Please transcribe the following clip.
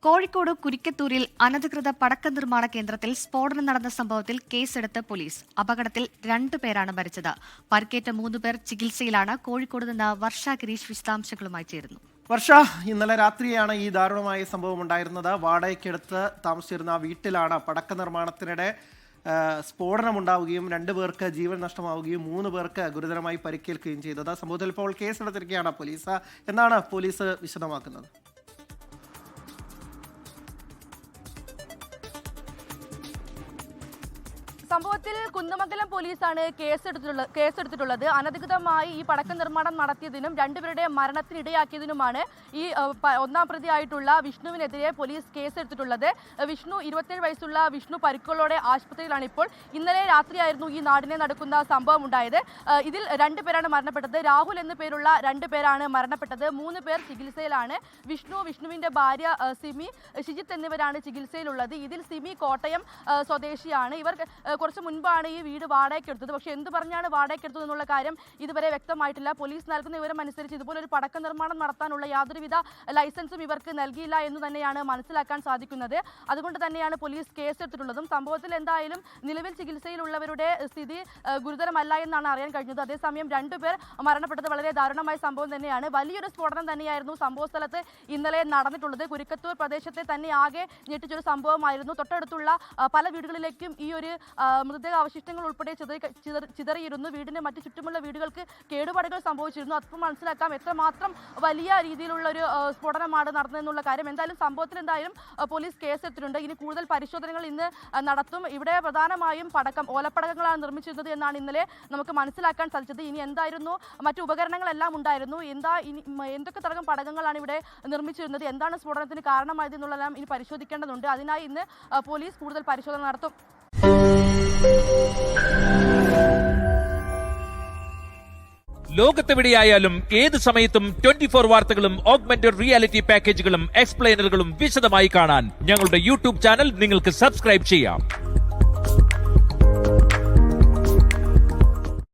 കോഴിക്കോട് കുരിക്കത്തൂരിൽ അനധികൃത പടക്ക നിർമ്മാണ കേന്ദ്രത്തിൽ സ്ഫോടനം നടന്ന സംഭവത്തിൽ കേസെടുത്ത് പോലീസ്. അപകടത്തിൽ 2 പേരാണ് മരിച്ചത്. പരിക്കേറ്റ 3 പേർ ചികിത്സയിലാണ്. കോഴിക്കോട് നിന്ന് വർഷ ഗിരീഷ് വിശദാംശങ്ങളുമായി ചേരുന്നു. വർഷ, ഇന്നലെ രാത്രിയാണ് ഈ ദാരുണമായ സംഭവം ഉണ്ടായിരുന്നത്. വാടകയ്ക്കെടുത്ത് താമസിച്ചിരുന്ന വീട്ടിലാണ് പടക്ക നിർമ്മാണത്തിനിടെ സ്ഫോടനമുണ്ടാവുകയും 2 പേർക്ക് ജീവൻ നഷ്ടമാവുകയും 3 പേർക്ക് ഗുരുതരമായി പരിക്കേൽക്കുകയും ചെയ്തത്. സംഭവത്തിൽ ഇപ്പോൾ കേസെടുത്തിരിക്കുകയാണ് പോലീസ്. എന്നാണ് പോലീസ് വിശദമാക്കുന്നത്? സംഭവത്തിൽ കുന്നമംഗലം പോലീസാണ് കേസെടുത്തിട്ടുള്ളത്. അനധികൃതമായി ഈ പടക്ക നിർമ്മാണം നടത്തിയതിനും 2 പേരുടെ മരണത്തിനിടയാക്കിയതിനുമാണ് ഈ 1-ാം പ്രതിയായിട്ടുള്ള വിഷ്ണുവിനെതിരെ പോലീസ് കേസെടുത്തിട്ടുള്ളത്. വിഷ്ണു 27 വയസ്സുള്ള വിഷ്ണു പരിക്കുകളോടെ ആശുപത്രിയിലാണ് ഇപ്പോൾ. ഇന്നലെ രാത്രിയായിരുന്നു ഈ നാടിനെ നടക്കുന്ന സംഭവം ഉണ്ടായത്. ഇതിൽ 2 പേരാണ് മരണപ്പെട്ടത്. രാഹുൽ എന്ന പേരുള്ള 2 പേരാണ് മരണപ്പെട്ടത്. 3 പേർ ചികിത്സയിലാണ്. വിഷ്ണുവിന്റെ ഭാര്യ സിമി, ഷിജിത്ത് എന്നിവരാണ് ചികിത്സയിലുള്ളത്. ഇതിൽ സിമി കോട്ടയം സ്വദേശിയാണ്. ഇവർ കുറച്ച് മുൻപാണ് ഈ വീട് വാടകയ്ക്കെടുത്തത്. പക്ഷേ എന്ത് പറഞ്ഞാണ് വാടകയ്ക്കെടുത്തത് എന്നുള്ള കാര്യം ഇതുവരെ വ്യക്തമായിട്ടില്ല. പോലീസ് നൽകുന്ന വിവരം അനുസരിച്ച് ഇതുപോലൊരു പടക്ക നിർമ്മാണം നടത്താനുള്ള യാതൊരുവിധ ലൈസൻസും ഇവർക്ക് നൽകിയില്ല എന്ന് തന്നെയാണ് മനസ്സിലാക്കാൻ സാധിക്കുന്നത്. അതുകൊണ്ട് തന്നെയാണ് പോലീസ് കേസെടുത്തിട്ടുള്ളതും. സംഭവത്തിൽ എന്തായാലും നിലവിൽ ചികിത്സയിലുള്ളവരുടെ സ്ഥിതി ഗുരുതരമല്ല എന്നാണ് അറിയാൻ കഴിഞ്ഞത്. അതേസമയം 2 പേർ മരണപ്പെട്ടത് വളരെ ദാരുണമായ സംഭവം തന്നെയാണ്. വലിയൊരു സ്ഫോടനം തന്നെയായിരുന്നു സംഭവ സ്ഥലത്ത് ഇന്നലെ നടന്നിട്ടുള്ളത്. കുരിക്കത്തൂർ പ്രദേശത്തെ തന്നെ ആകെ ഞെട്ടിച്ചൊരു സംഭവമായിരുന്നു. തൊട്ടടുത്തുള്ള പല വീടുകളിലേക്കും ഈ ഒരു മൃതദേഹ അവശിഷ്ടങ്ങൾ ഉൾപ്പെടെ ചിതറിയിരുന്നു. വീടിന്റെ മറ്റു ചുറ്റുമുള്ള വീടുകൾക്ക് കേടുപാടുകൾ സംഭവിച്ചിരുന്നു. അപ്പം മനസ്സിലാക്കാം എത്രമാത്രം വലിയ രീതിയിലുള്ള ഒരു സ്ഫോടനമാണ് നടന്നതെന്നുള്ള കാര്യം. എന്തായാലും സംഭവത്തിൽ പോലീസ് കേസെടുത്തിട്ടുണ്ട്. ഇനി കൂടുതൽ പരിശോധനകൾ ഇന്ന് നടത്തും. ഇവിടെ പ്രധാനമായും ഓലപ്പടക്കങ്ങളാണ് നിർമ്മിച്ചിരുന്നത് എന്നാണ് ഇന്നലെ നമുക്ക് മനസ്സിലാക്കാൻ സാധിച്ചത്. ഇനി എന്തായിരുന്നു മറ്റു ഉപകരണങ്ങളെല്ലാം ഉണ്ടായിരുന്നു. എന്തൊക്കെ തരം പടക്കങ്ങളാണ് ഇവിടെ നിർമ്മിച്ചിരുന്നത്, എന്താണ് സ്ഫോടനത്തിന് കാരണമായത് എന്നുള്ളതെല്ലാം ഇനി പരിശോധിക്കേണ്ടതുണ്ട്. അതിനായി ഇന്ന് പോലീസ് കൂടുതൽ പരിശോധന നടത്തും. ലോകത്തെവിടെയായാലും ഏത് സമയത്തും 24 വാർത്തകളും ഓഗ്മെന്റഡ് റിയാലിറ്റി പാക്കേജുകളും എക്സ്പ്ലെയിനറുകളും വിശദമായി കാണാൻ ഞങ്ങളുടെ യൂട്യൂബ് ചാനൽ നിങ്ങൾക്ക് സബ്സ്ക്രൈബ് ചെയ്യാം.